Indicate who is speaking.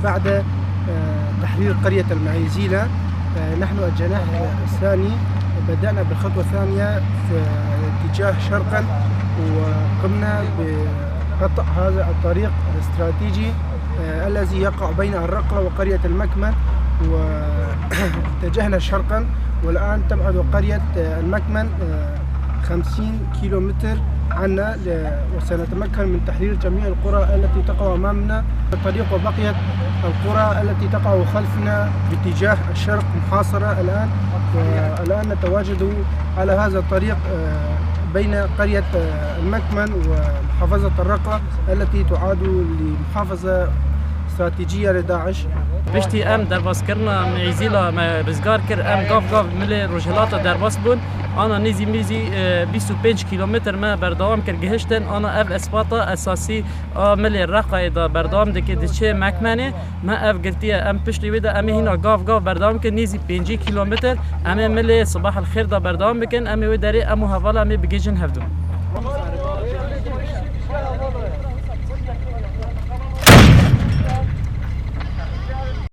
Speaker 1: بعد تحرير قرية المعيزيلة نحن الجناح الثاني بدأنا بالخطوة الثانية في اتجاه شرقا، وقمنا بقطع هذا الطريق الاستراتيجي الذي يقع بين الرقة وقرية المكمن، واتجهنا شرقا. والآن تبعد قرية المكمن 50 كيلومتر عنا، وسنتمكن من تحرير جميع القرى التي تقع أمامنا الطريق، وبقيت القرى التي تقع خلفنا باتجاه الشرق محاصرة الآن. والآن نتواجد على هذا الطريق بين قرية المكمن ومحافظة الرقة التي تعاد لمحافظة استراتيجية لداعش.
Speaker 2: بشتي ام درباس کرنا معیزیلا رزگار کر ام گاف ملی روجلات درباس بون. انا نيزي 25 كيلومتر ما بردوام كر جهشتن. انا اف اثباتا اساسي ملي الرقه دا بردوام دكي دشي مكمنه ما اف قلتيه ام بشتي ودا ام هنا قاف بردوام كر نيزي 5 كيلومتر ام ملي صباح الخير دا بردوام بكن ام وداري ام هوالا ام بجيجن هفدو.